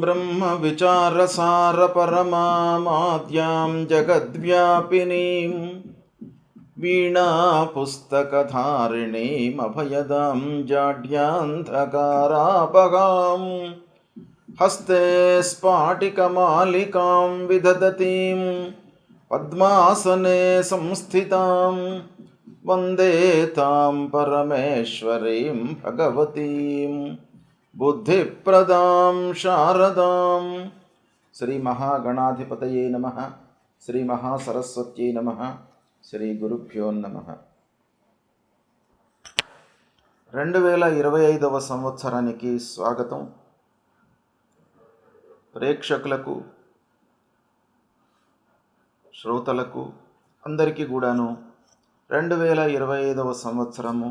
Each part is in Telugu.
ब्रह्मविद्यां ब्रह्मविचारसारपरमामाद्यां जगद्व्यापिनीं वीणापुस्तकधारिणीमभयदां जाड्यान्धकारापगां हस्ते स्फाटिकमालिकां विदधतीं पद्मासने संस्थितां वन्दे तां परमेश्वरीं भगवतीं बुद्धिप्रदां शारदां। శ్రీ మహాగణాధిపతయే నమః. శ్రీ మహాసరస్వత్యై నమః. శ్రీ గురుభ్యో నమః. 2025వ సంవత్సరానికి స్వాగతం. ప్రేక్షకులకు, శ్రోతలకు అందరికీ కూడాను 2025వ సంవత్సరము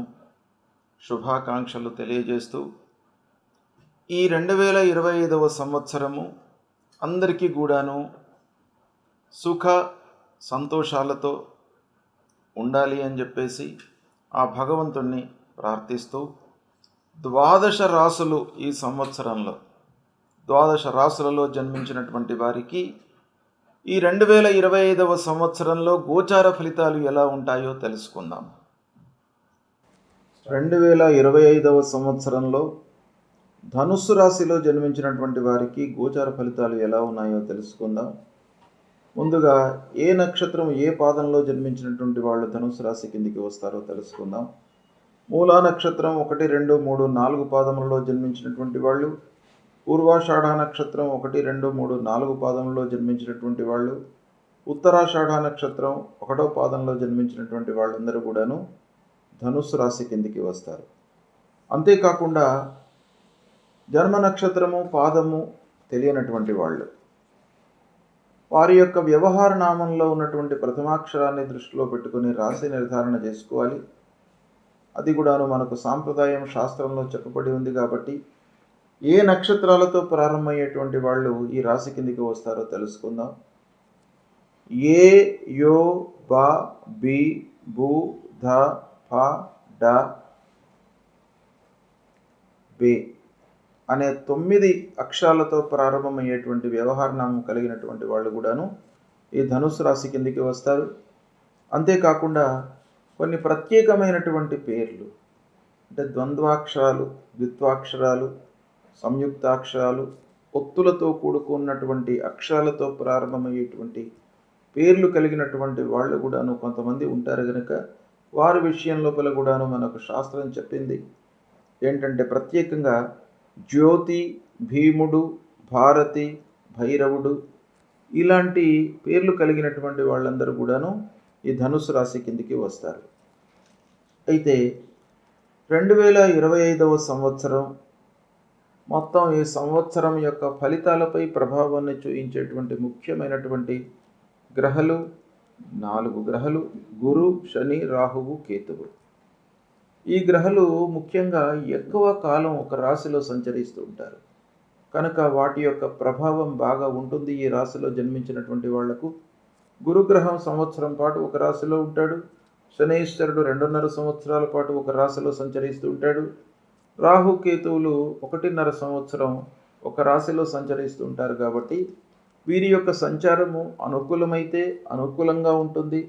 శుభాకాంక్షలు తెలియజేస్తూ, ఈ 2025వ సంవత్సరము అందరికీ కూడాను సుఖ సంతోషాలతో ఉండాలి అని చెప్పేసి ఆ భగవంతుణ్ణి ప్రార్థిస్తూ, 12 రాసులు ఈ సంవత్సరంలో 12 రాసులలో జన్మించినటువంటి వారికి ఈ 2025వ సంవత్సరంలో గోచార ఫలితాలు ఎలా ఉంటాయో తెలుసుకుందాం. 2025వ సంవత్సరంలో ధనుస్సు రాశిలో జన్మించినటువంటి వారికి గోచార ఫలితాలు ఎలా ఉన్నాయో తెలుసుకుందాం. ముందుగా ఏ నక్షత్రం ఏ పాదంలో జన్మించినటువంటి వాళ్ళు ధనుస్సు రాశి కిందికి వస్తారో తెలుసుకుందాం. మూలా నక్షత్రం 1, 2, 3, 4 పాదములలో జన్మించినటువంటి వాళ్ళు, పూర్వాషాఢ నక్షత్రం 1, 2, 3, 4 పాదంలో జన్మించినటువంటి వాళ్ళు, ఉత్తరాషాఢ నక్షత్రం 1వ పాదంలో జన్మించినటువంటి వాళ్ళందరూ కూడాను ధనుస్సు రాశి కిందికి వస్తారు. అంతేకాకుండా జన్మ నక్షత్రము పాదము తెలియనటువంటి వాళ్ళు, వారి యొక్క వ్యవహార నామంలో ఉన్నటువంటి ప్రథమాక్షరాన్ని దృష్టిలో పెట్టుకుని రాశి నిర్ధారణ చేసుకోవాలి. అది కూడాను మనకు సాంప్రదాయం శాస్త్రంలో చెప్పబడి ఉంది కాబట్టి ఏ నక్షత్రాలతో ప్రారంభమయ్యేటువంటి వాళ్ళు ఈ రాశి కిందికి వస్తారో తెలుసుకుందాం. ఏ, యో, బా, బి, బు, ధ, ఫ, డ, బే అనే 9 అక్షరాలతో ప్రారంభమయ్యేటువంటి వ్యవహారనామం కలిగినటువంటి వాళ్ళు కూడాను ఈ ధనుస్సు రాశి కిందికి వస్తారు. అంతేకాకుండా కొన్ని ప్రత్యేకమైనటువంటి పేర్లు, అంటే ద్వంద్వాక్షరాలు, ద్విత్వాక్షరాలు, సంయుక్తాక్షరాలు, ఒత్తులతో కూడుకున్నటువంటి అక్షరాలతో ప్రారంభమయ్యేటువంటి పేర్లు కలిగినటువంటి వాళ్ళు కూడాను కొంతమంది ఉంటారు కనుక వారి విషయం లోపల కూడాను మనకు శాస్త్రం చెప్పింది ఏంటంటే, ప్రత్యేకంగా జ్యోతి, భీముడు, భారతి, భైరవుడు ఇలాంటి పేర్లు కలిగినటువంటి వాళ్ళందరూ కూడాను ఈ ధనుస్సు రాశి కిందికి వస్తారు. అయితే 2025వ సంవత్సరం మొత్తం ఈ సంవత్సరం యొక్క ఫలితాలపై ప్రభావాన్ని చూపించేటువంటి ముఖ్యమైనటువంటి గ్రహాలు 4 గ్రహాలు: గురు, శని, రాహువు, కేతువు. ఈ గ్రహాలు ముఖ్యంగా ఎక్కువ కాలం ఒక రాశిలో సంచరిస్తూ ఉంటారు కనుక వాటి యొక్క ప్రభావం బాగా ఉంటుంది ఈ రాశిలో జన్మించినటువంటి వాళ్లకు. గురుగ్రహం సంవత్సరం పాటు ఒక రాశిలో ఉంటాడు. శనీశ్వరుడు 2.5 సంవత్సరాల పాటు ఒక రాశిలో సంచరిస్తూ ఉంటాడు. రాహుకేతువులు 1.5 సంవత్సరం ఒక రాశిలో సంచరిస్తూ ఉంటారు. కాబట్టి వీరి యొక్క సంచారము అనుకూలమైతే అనుకూలంగా ఉంటుంది,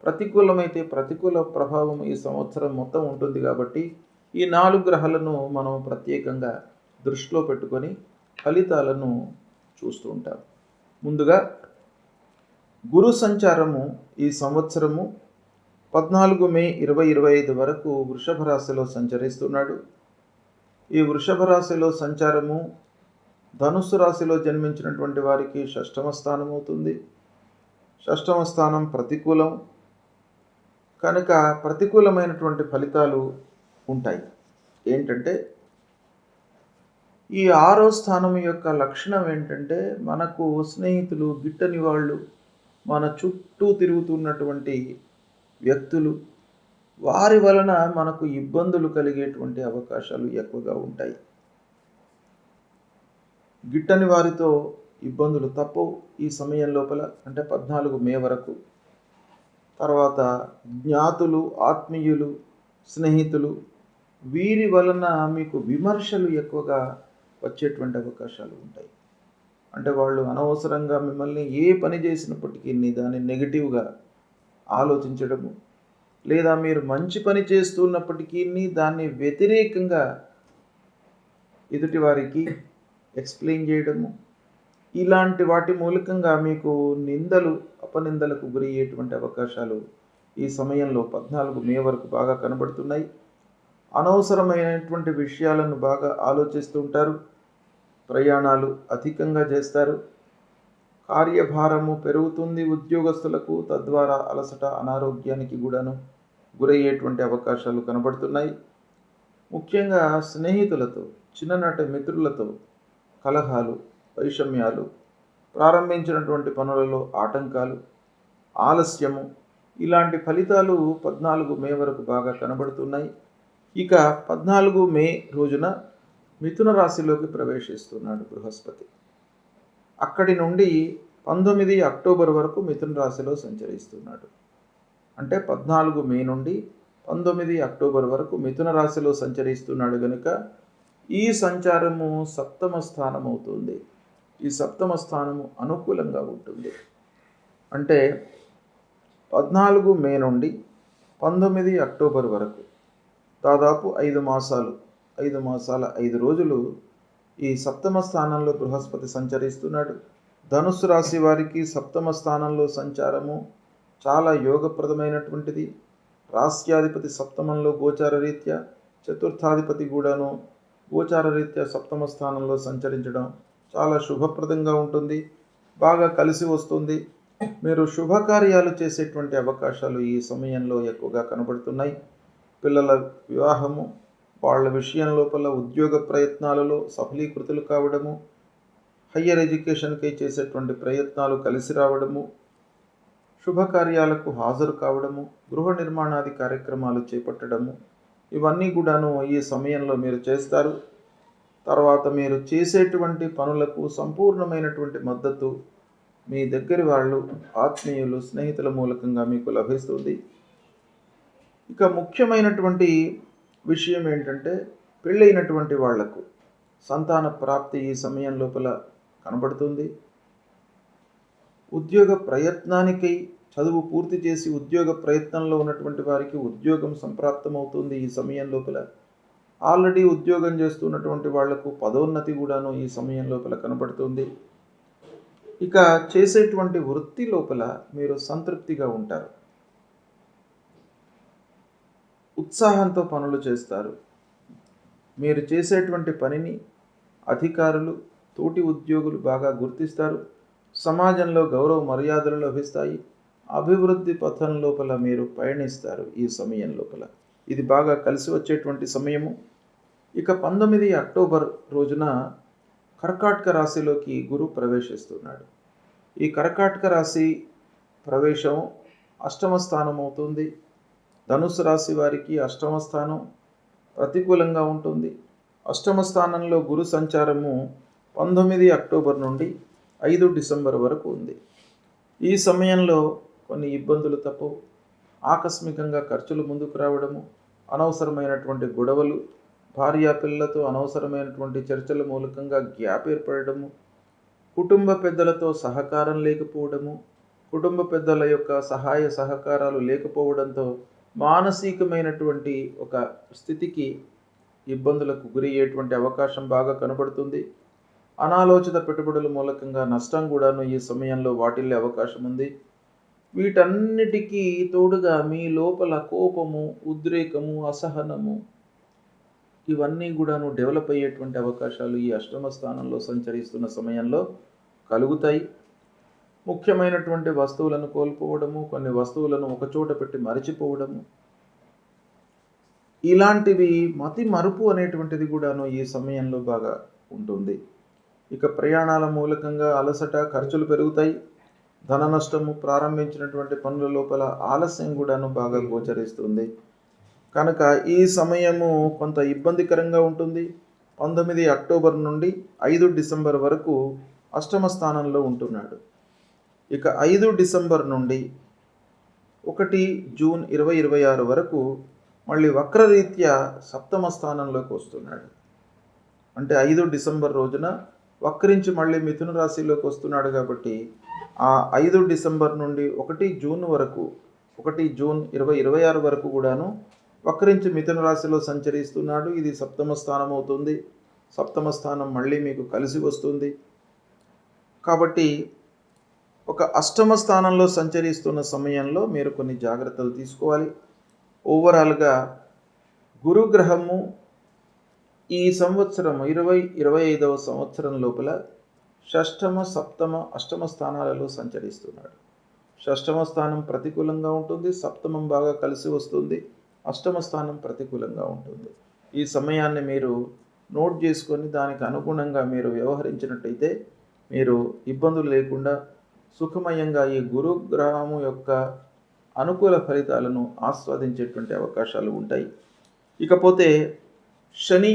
ప్రతికూలమైతే ప్రతికూల ప్రభావం ఈ సంవత్సరం మొత్తం ఉంటుంది. కాబట్టి ఈ 4 గ్రహాలను మనం ప్రత్యేకంగా దృష్టిలో పెట్టుకొని ఫలితాలను చూస్తూ ఉంటాం. ముందుగా గురు సంచారము ఈ సంవత్సరము 14 మే 2025 వరకు వృషభ రాశిలో సంచరిస్తున్నాడు. ఈ వృషభ రాశిలో సంచారము ధనుస్సు రాశిలో జన్మించినటువంటి వారికి 6వ స్థానం అవుతుంది. 6వ స్థానం ప్రతికూలం కనుక ప్రతికూలమైనటువంటి ఫలితాలు ఉంటాయి. ఏంటంటే, ఈ 6వ స్థానం యొక్క లక్షణం ఏంటంటే, మనకు స్నేహితులు, గిట్టని వాళ్ళు, మన చుట్టూ తిరుగుతున్నటువంటి వ్యక్తులు, వారి వలన మనకు ఇబ్బందులు కలిగేటువంటి అవకాశాలు ఎక్కువగా ఉంటాయి. గిట్టని వారితో ఇబ్బందులు తప్పవు ఈ సమయం లోపల, అంటే 14 మే వరకు. తర్వాత జ్ఞాతులు, ఆత్మీయులు, స్నేహితులు వీరి వలన మీకు విమర్శలు ఎక్కువగా వచ్చేటువంటి అవకాశాలు ఉంటాయి. అంటే వాళ్ళు అనవసరంగా మిమ్మల్ని ఏ పని చేసినప్పటికీ దాన్ని నెగిటివ్గా ఆలోచించడము, లేదా మీరు మంచి పని చేస్తున్నప్పటికీ దాన్ని వ్యతిరేకంగా ఎదుటి వారికి ఎక్స్ప్లెయిన్ చేయడము, ఇలాంటి వాటి మూలకంగా మీకు నిందలు అపనిందలకు గురయ్యేటువంటి అవకాశాలు ఈ సమయంలో 14 మే వరకు బాగా కనబడుతున్నాయి. అనవసరమైనటువంటి విషయాలను బాగా ఆలోచిస్తూ ఉంటారు. ప్రయాణాలు అధికంగా చేస్తారు. కార్యభారము పెరుగుతుంది ఉద్యోగస్తులకు, తద్వారా అలసట అనారోగ్యానికి కూడాను గురయ్యేటువంటి అవకాశాలు కనబడుతున్నాయి. ముఖ్యంగా స్నేహితులతో, చిన్ననాటి మిత్రులతో కలహాలు, వైషమ్యాలు, ప్రారంభించినటువంటి పనులలో ఆటంకాలు, ఆలస్యము, ఇలాంటి ఫలితాలు 14 మే వరకు బాగా కనబడుతున్నాయి. ఇక 14 మే రోజున మిథున రాశిలోకి ప్రవేశిస్తున్నాడు బృహస్పతి. అక్కడి నుండి 19 అక్టోబర్ వరకు మిథున రాశిలో సంచరిస్తున్నాడు. అంటే 14 మే నుండి 19 అక్టోబర్ వరకు మిథున రాశిలో సంచరిస్తున్నాడు కనుక ఈ సంచారము సప్తమ స్థానం అవుతుంది. ఈ సప్తమ స్థానము అనుకూలంగా ఉంటుంది. అంటే 14 మే నుండి 19 అక్టోబర్ వరకు దాదాపు 5 మాసాలు 5 రోజులు ఈ సప్తమ స్థానంలో బృహస్పతి సంచరిస్తున్నాడు. ధనుస్సు రాశి వారికి సప్తమ స్థానంలో సంచారము చాలా యోగప్రదమైనటువంటిది. రాస్యాధిపతి సప్తమంలో గోచార రీత్యా, చతుర్థాధిపతి కూడాను గోచార రీత్యా సప్తమ స్థానంలో సంచరించడం చాలా శుభప్రదంగా ఉంటుంది, బాగా కలిసి వస్తుంది. మీరు శుభకార్యాలు చేసేటువంటి అవకాశాలు ఈ సమయంలో ఎక్కువగా కనబడుతున్నాయి. పిల్లల వివాహము, వాళ్ళ విషయం లోపల ఉద్యోగ ప్రయత్నాలలో సఫలీకృతులు కావడము, హయ్యర్ ఎడ్యుకేషన్కి చేసేటువంటి ప్రయత్నాలు కలిసి రావడము, శుభకార్యాలకు హాజరు కావడము, గృహ నిర్మాణాది కార్యక్రమాలు చేపట్టడము, ఇవన్నీ కూడాను ఈ సమయంలో మీరు చేస్తారు. తర్వాత మీరు చేసేటువంటి పనులకు సంపూర్ణమైనటువంటి మద్దతు మీ దగ్గరి వాళ్ళు, ఆత్మీయులు, స్నేహితుల మూలకంగా మీకు లభిస్తుంది. ఇక ముఖ్యమైనటువంటి విషయం ఏంటంటే పెళ్ళైనటువంటి వాళ్లకు సంతాన ప్రాప్తి ఈ సమయం లోపల కనబడుతుంది. ఉద్యోగ ప్రయత్నానికై చదువు పూర్తి చేసి ఉద్యోగ ప్రయత్నంలో ఉన్నటువంటి వారికి ఉద్యోగం సంప్రాప్తమవుతుంది ఈ సమయం లోపల. ఆల్రెడీ ఉద్యోగం చేస్తున్నటువంటి వాళ్లకు పదోన్నతి కూడాను ఈ సమయం లోపల కనబడుతుంది. ఇక చేసేటువంటి వృత్తి లోపల మీరు సంతృప్తిగా ఉంటారు, ఉత్సాహంతో పనులు చేస్తారు. మీరు చేసేటువంటి పనిని అధికారులు, తోటి ఉద్యోగులు బాగా గుర్తిస్తారు. సమాజంలో గౌరవ మర్యాదలు లభిస్తాయి. అభివృద్ధి పథం లోపల మీరు పయనిస్తారు ఈ సమయం లోపల. ఇది బాగా కలిసి వచ్చేటువంటి సమయము. ఇక 19 అక్టోబర్ రోజున కర్కాటక రాశిలోకి గురు ప్రవేశిస్తున్నాడు. ఈ కర్కాటక రాశి ప్రవేశం అష్టమ స్థానం అవుతుంది. ధనుసు రాశి వారికి అష్టమ స్థానం ప్రతికూలంగా ఉంటుంది. అష్టమ స్థానంలో గురు సంచారము 19 అక్టోబర్ నుండి 5 డిసెంబర్ వరకు ఉంది. ఈ సమయంలో కొన్ని ఇబ్బందులు తప్పవు. ఆకస్మికంగా ఖర్చులు ముందుకు రావడము, అనవసరమైనటువంటి గొడవలు, భార్యాపిల్లలతో అనవసరమైనటువంటి చర్చల మూలకంగా గ్యాప్ ఏర్పడము, కుటుంబ పెద్దలతో సహకారం లేకపోవడము, కుటుంబ పెద్దల యొక్క సహాయ సహకారాలు లేకపోవడంతో మానసికమైనటువంటి ఒక స్థితికి, ఇబ్బందులకు గురయ్యేటువంటి అవకాశం బాగా కనబడుతుంది. అనాలోచిత పెట్టుబడుల మూలకంగా నష్టం కూడాను ఈ సమయంలో వాటిల్లే అవకాశం ఉంది. వీటన్నిటికీ తోడుగా మీ లోపల కోపము, ఉద్రేకము, అసహనము, ఇవన్నీ కూడాను డెవలప్ అయ్యేటువంటి అవకాశాలు ఈ అష్టమ స్థానంలో సంచరిస్తున్న సమయంలో కలుగుతాయి. ముఖ్యమైనటువంటి వస్తువులను కోల్పోవడము, కొన్ని వస్తువులను ఒకచోట పెట్టి మరిచిపోవడము, ఇలాంటివి మతి మరుపు అనేటువంటిది కూడాను ఈ సమయంలో బాగా ఉంటుంది. ఇక ప్రయాణాల మూలకంగా అలసట, ఖర్చులు పెరుగుతాయి. ధన నష్టము, ప్రారంభించినటువంటి పనుల లోపల ఆలస్యం కూడాను బాగా గోచరిస్తుంది. కనుక ఈ సమయము కొంత ఇబ్బందికరంగా ఉంటుంది. 19 అక్టోబర్ నుండి 5 డిసెంబర్ వరకు అష్టమ స్థానంలో ఉంటున్నాడు. ఇక 5 డిసెంబర్ నుండి 1 జూన్ 2026 వరకు మళ్ళీ వక్రరీత్యా సప్తమ స్థానంలోకి వస్తున్నాడు. అంటే 5 డిసెంబర్ రోజున వక్రించి మళ్ళీ మిథున రాశిలోకి వస్తున్నాడు కాబట్టి ఆ 5 డిసెంబర్ నుండి 1 జూన్ వరకు 1 జూన్ 2026 వరకు కూడాను వక్రించి మిథున రాశిలో సంచరిస్తున్నాడు. ఇది సప్తమ స్థానం అవుతుంది. సప్తమ స్థానం మళ్ళీ మీకు కలిసి వస్తుంది. కాబట్టి ఒక అష్టమ స్థానంలో సంచరిస్తున్న సమయంలో మీరు కొన్ని జాగ్రత్తలు తీసుకోవాలి. ఓవరాల్గా గురుగ్రహము ఈ సంవత్సరం 2025వ సంవత్సరం లోపల షష్టమ, సప్తమ, అష్టమ స్థానాలలో సంచరిస్తున్నాడు. షష్టమ స్థానం ప్రతికూలంగా ఉంటుంది, సప్తమం బాగా కలిసి వస్తుంది, అష్టమ స్థానం ప్రతికూలంగా ఉంటుంది. ఈ సమయాన్ని మీరు నోట్ చేసుకొని దానికి అనుగుణంగా మీరు వ్యవహరించినట్టయితే మీరు ఇబ్బందులు లేకుండా సుఖమయంగా ఈ గురుగ్రహము యొక్క అనుకూల ఫలితాలను ఆస్వాదించేటువంటి అవకాశాలు ఉంటాయి. ఇకపోతే శని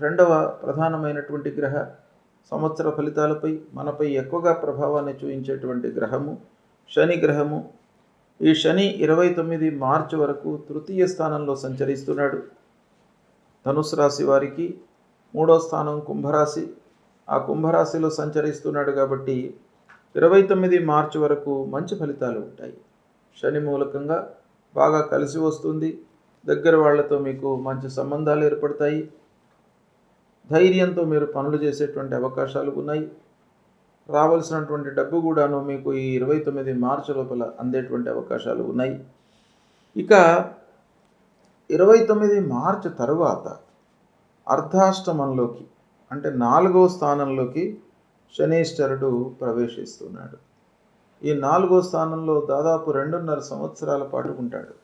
రెండవ ప్రధానమైనటువంటి గ్రహ సంవత్సర ఫలితాలపై మనపై ఎక్కువగా ప్రభావాన్ని చూపించేటువంటి గ్రహము శని గ్రహము. ఈ శని 29 మార్చి వరకు తృతీయ స్థానంలో సంచరిస్తున్నాడు. ధనుసు రాశి వారికి 3వ స్థానం కుంభరాశి, ఆ కుంభరాశిలో సంచరిస్తున్నాడు కాబట్టి 29 మార్చి వరకు మంచి ఫలితాలు ఉంటాయి. శని మూలకంగా బాగా కలిసి వస్తుంది. దగ్గర వాళ్లతో మీకు మంచి సంబంధాలు ఏర్పడతాయి. ధైర్యంతో మీరు పనులు చేసేటువంటి అవకాశాలు ఉన్నాయి. రావాల్సినటువంటి డబ్బు కూడాను మీకు ఈ 29 మార్చి లోపల అందేటువంటి అవకాశాలు ఉన్నాయి. ఇక 29 మార్చి తరువాత అర్ధాష్టమంలోకి అంటే 4వ స్థానంలోకి శనీశ్వరుడు ప్రవేశిస్తున్నాడు. ఈ 4వ స్థానంలో దాదాపు 2.5 సంవత్సరాల పాటు ఉంటాడు.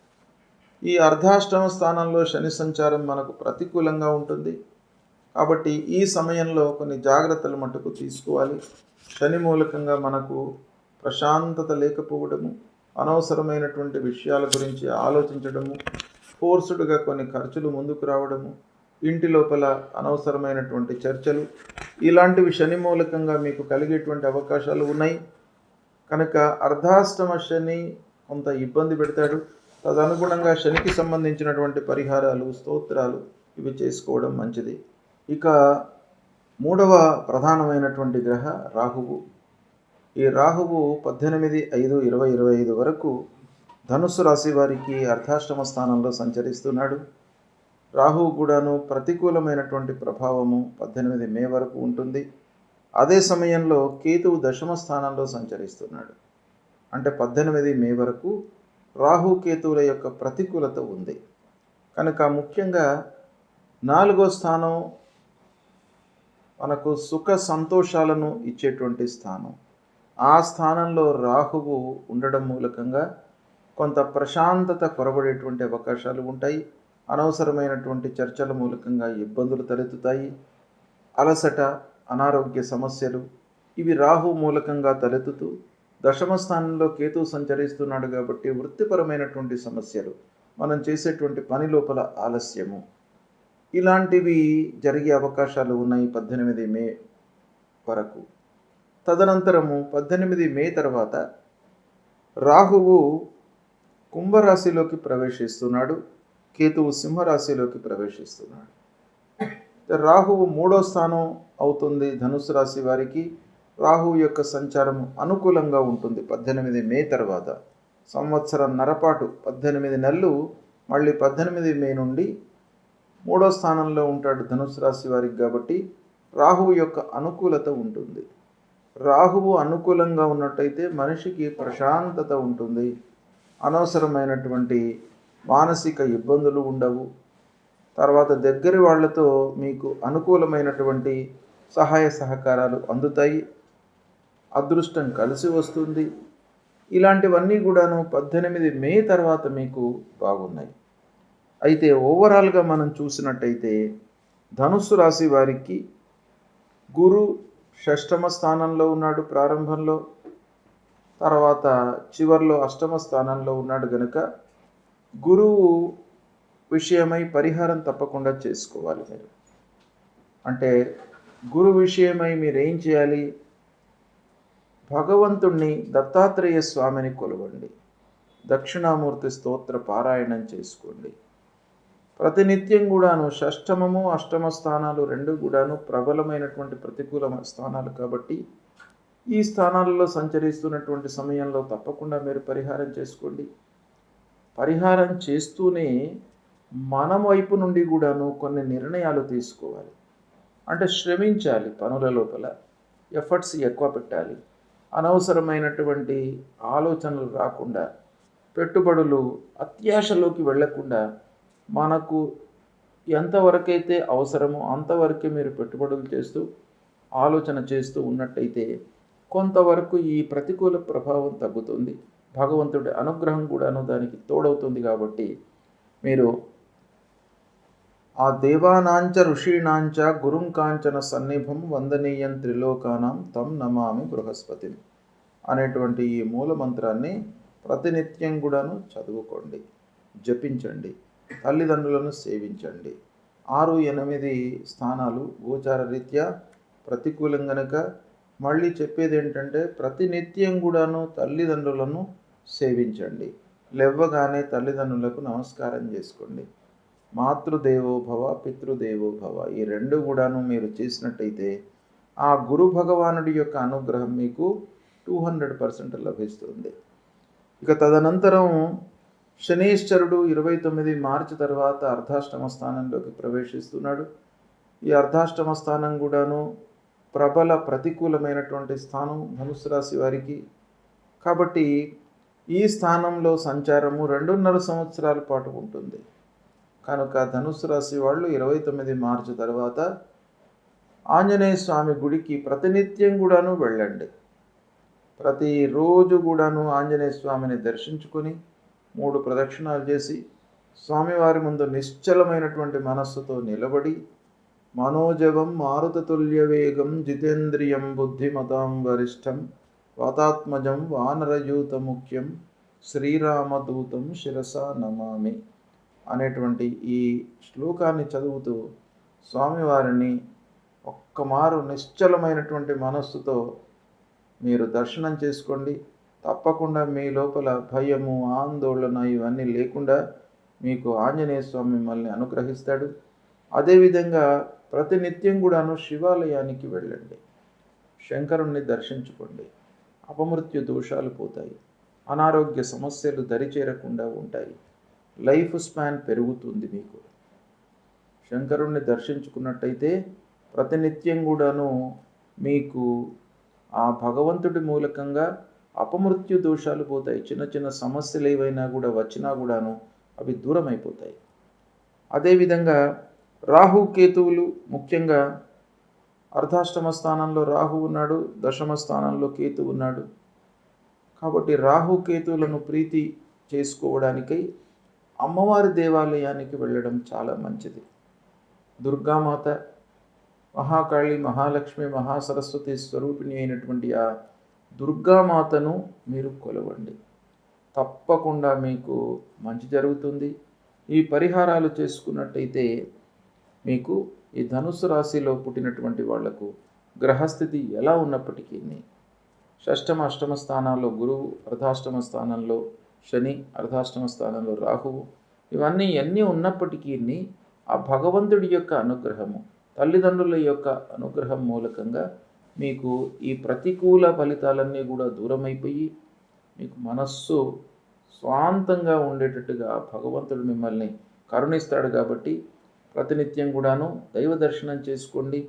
ఈ అర్ధాష్టమ స్థానంలో శని సంచారం మనకు ప్రతికూలంగా ఉంటుంది కాబట్టి ఈ సమయంలో కొన్ని జాగ్రత్తలు మటుకు తీసుకోవాలి. శని మూలకంగా మనకు ప్రశాంతత లేకపోవడము, అనవసరమైనటువంటి విషయాల గురించి ఆలోచించడము, ఫోర్స్డ్గా కొన్ని ఖర్చులు ముందుకు రావడము, ఇంటి లోపల అనవసరమైనటువంటి చర్చలు, ఇలాంటివి శని మూలకంగా మీకు కలిగేటువంటి అవకాశాలు ఉన్నాయి. కనుక అర్ధాష్టమ శని కొంత ఇబ్బంది పెడతాడు. తదనుగుణంగా శనికి సంబంధించినటువంటి పరిహారాలు, స్తోత్రాలు ఇవి చేసుకోవడం మంచిది. ఇక 3వ ప్రధానమైనటువంటి గ్రహ రాహువు. ఈ రాహువు 18/5/2025 వరకు ధనుస్సు రాశి వారికి అర్ధాష్టమ స్థానంలో సంచరిస్తున్నాడు. రాహువు కూడాను ప్రతికూలమైనటువంటి ప్రభావము 18 మే వరకు ఉంటుంది. అదే సమయంలో కేతువు దశమ స్థానంలో సంచరిస్తున్నాడు. అంటే 18 మే వరకు రాహు కేతువుల యొక్క ప్రతికూలత ఉంది. కనుక ముఖ్యంగా 4వ స్థానం మనకు సుఖ సంతోషాలను ఇచ్చేటువంటి స్థానం. ఆ స్థానంలో రాహువు ఉండడం మూలకంగా కొంత ప్రశాంతత కొరబడేటువంటి అవకాశాలు ఉంటాయి. అనవసరమైనటువంటి చర్చల మూలకంగా ఇబ్బందులు తలెత్తుతాయి. అలసట, అనారోగ్య సమస్యలు ఇవి రాహు మూలకంగా తలెత్తుతూ దశమ స్థానంలో కేతువు సంచరిస్తున్నాడు కాబట్టి వృత్తిపరమైనటువంటి సమస్యలు, మనం చేసేటువంటి పని లోపల ఆలస్యము, ఇలాంటివి జరిగే అవకాశాలు ఉన్నాయి 18 మే వరకు. తదనంతరము 18 మే తర్వాత రాహువు కుంభరాశిలోకి ప్రవేశిస్తున్నాడు, కేతువు సింహరాశిలోకి ప్రవేశిస్తున్నాడు. రాహువు 3వ స్థానం అవుతుంది ధనుసు రాశి వారికి. రాహువు యొక్క సంచారము అనుకూలంగా ఉంటుంది 18 మే తర్వాత. సంవత్సరంన్నర పాటు 18 నెలలు మళ్ళీ 18 మే నుండి 3వ స్థానంలో ఉంటాడు ధనుసు రాశి వారికి కాబట్టి రాహువు యొక్క అనుకూలత ఉంటుంది. రాహువు అనుకూలంగా ఉన్నట్టయితే మనిషికి ప్రశాంతత ఉంటుంది. అనవసరమైనటువంటి మానసిక ఇబ్బందులు ఉండవు. తర్వాత దగ్గర వాళ్లతో మీకు అనుకూలమైనటువంటి సహాయ సహకారాలు అందుతాయి. అదృష్టం కలిసి వస్తుంది. ఇలాంటివన్నీ కూడాను 18 మే తర్వాత మీకు బాగున్నాయి. అయితే ఓవరాల్గా మనం చూసినట్టయితే ధనుస్సు రాశి వారికి గురు షష్టమ స్థానంలో ఉన్నాడు ప్రారంభంలో, తర్వాత చివర్లో అష్టమ స్థానంలో ఉన్నాడు. గనుక గురువు విషయమై పరిహారం తప్పకుండా చేసుకోవాలి మీరు. అంటే గురు విషయమై మీరు ఏం చేయాలి? భగవంతుణ్ణి దత్తాత్రేయ స్వామిని కొలవండి, దక్షిణామూర్తి స్తోత్ర పారాయణం చేసుకోండి. ప్రతినిత్యం కూడాను షష్టమము అష్టమ స్థానాలు రెండు కూడాను ప్రబలమైనటువంటి ప్రతికూల స్థానాలు కాబట్టి ఈ స్థానాలలో సంచరిస్తున్నటువంటి సమయంలో తప్పకుండా మీరు పరిహారం చేసుకోండి. పరిహారం చేస్తూనే మన వైపు నుండి కూడాను కొన్ని నిర్ణయాలు తీసుకోవాలి. అంటే శ్రమించాలి, పనుల లోపల ఎఫర్ట్స్ ఎక్కువ పెట్టాలి. అనవసరమైనటువంటి ఆలోచనలు రాకుండా, పెట్టుబడులు అత్యాశలోకి వెళ్లకుండా, మనకు ఎంతవరకైతే అవసరమో అంతవరకే మీరు పెట్టుబడులు చేస్తూ ఆలోచన చేస్తూ ఉన్నట్టయితే కొంతవరకు ఈ ప్రతికూల ప్రభావం తగ్గుతుంది. భగవంతుడి అనుగ్రహం కూడాను దానికి తోడవుతుంది. కాబట్టి మీరు ఆ దేవానాంచ ఋషీణాంచ గురుం కాంచన సన్నిభం వందనీయం త్రిలోకానాం తం నమామి బృహస్పతి అనేటువంటి ఈ మూల మంత్రాన్ని ప్రతినిత్యం కూడాను చదువుకోండి, జపించండి, తల్లిదండ్రులను సేవించండి. 6, 8 స్థానాలు గోచార రీత్యా ప్రతికూలం గనక మళ్ళీ చెప్పేది ఏంటంటే ప్రతినిత్యం కూడాను తల్లిదండ్రులను సేవించండి. లేవగానే తల్లిదండ్రులకు నమస్కారం చేసుకోండి. మాతృదేవోభవ పితృదేవోభవ ఈ రెండు కూడాను మీరు చేసినట్టయితే ఆ గురు భగవానుడి యొక్క అనుగ్రహం మీకు 200% లభిస్తుంది. ఇక తదనంతరం శనీశ్వరుడు 29 మార్చి తర్వాత అర్ధాష్టమ స్థానంలోకి ప్రవేశిస్తున్నాడు. ఈ అర్ధాష్టమ స్థానం కూడాను ప్రబల ప్రతికూలమైనటువంటి స్థానం ధనుస్సు రాశి వారికి. కాబట్టి ఈ స్థానంలో సంచారము 2.5 సంవత్సరాల పాటు ఉంటుంది. కనుక ధనుస్సు రాశి వాళ్ళు 29 మార్చి తర్వాత ఆంజనేయ స్వామి గుడికి ప్రతినిత్యం కూడాను వెళ్ళండి. ప్రతిరోజు కూడాను ఆంజనేయ స్వామిని దర్శించుకొని 3 ప్రదక్షిణాలు చేసి స్వామివారి ముందు నిశ్చలమైనటువంటి మనస్సుతో నిలబడి మనోజవం మారుతతుల్య వేగం జితేంద్రియం బుద్ధిమతాం వరిష్టం వాతాత్మజం వానరయూత ముఖ్యం శ్రీరామదూతం శిరసా నమామి అనేటువంటి ఈ శ్లోకాన్ని చదువుతూ స్వామివారిని ఒక్కమారు నిశ్చలమైనటువంటి మనస్సుతో మీరు దర్శనం చేసుకోండి. తప్పకుండా మీ లోపల భయము, ఆందోళన ఇవన్నీ లేకుండా మీకు ఆంజనేయ స్వామి మిమ్మల్ని అనుగ్రహిస్తాడు. అదేవిధంగా ప్రతినిత్యం కూడాను శివాలయానికి వెళ్ళండి, శంకరుణ్ణి దర్శించుకోండి. అపమృత్యు దోషాలు పోతాయి, అనారోగ్య సమస్యలు దరిచేరకుండా ఉంటాయి, లైఫ్ స్పాన్ పెరుగుతుంది. మీకు శంకరుణ్ణి దర్శించుకున్నట్టయితే ప్రతినిత్యం కూడాను మీకు ఆ భగవంతుడి మూలకంగా అపమృత్యు దోషాలు పోతాయి. చిన్న చిన్న సమస్యలు ఏవైనా కూడా వచ్చినా కూడాను అవి దూరం అయిపోతాయి. అదేవిధంగా రాహు కేతువులు, ముఖ్యంగా అర్ధాష్టమ స్థానంలో రాహు ఉన్నాడు, దశమ స్థానంలో కేతు ఉన్నాడు. కాబట్టి రాహు కేతువులను ప్రీతి చేసుకోవడానికై అమ్మవారి దేవాలయానికి వెళ్ళడం చాలా మంచిది. దుర్గామాత, మహాకాళి, మహాలక్ష్మి, మహాసరస్వతి స్వరూపిణి అయినటువంటి ఆ దుర్గామాతను మీరు కొలవండి. తప్పకుండా మీకు మంచి జరుగుతుంది. ఈ పరిహారాలు చేసుకున్నట్టయితే మీకు ఈ ధనుస్సు రాశిలో పుట్టినటువంటి వాళ్లకు గ్రహస్థితి ఎలా ఉన్నప్పటికీ షష్టమ అష్టమ స్థానాల్లో గురువు, అర్ధాష్టమ స్థానంలో శని, అర్ధాష్టమ స్థానంలో రాహువు, ఇవన్నీ ఎన్ని ఉన్నప్పటికీ ఆ భగవంతుడి యొక్క అనుగ్రహము, తల్లిదండ్రుల యొక్క అనుగ్రహం మూలకంగా మీకు ఈ ప్రతికూల ఫలితాలన్నీ కూడా దూరమైపోయి మీకు మనస్సు స్వాంతంగా ఉండేటట్టుగా భగవంతుడు మిమ్మల్ని కరుణిస్తాడు. కాబట్టి ప్రతినిత్యం కూడాను దైవ దర్శనం చేసుకోండి.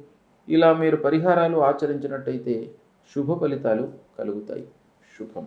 ఇలా మీరు పరిహారాలు ఆచరించినట్టయితే శుభ ఫలితాలు కలుగుతాయి. శుభం.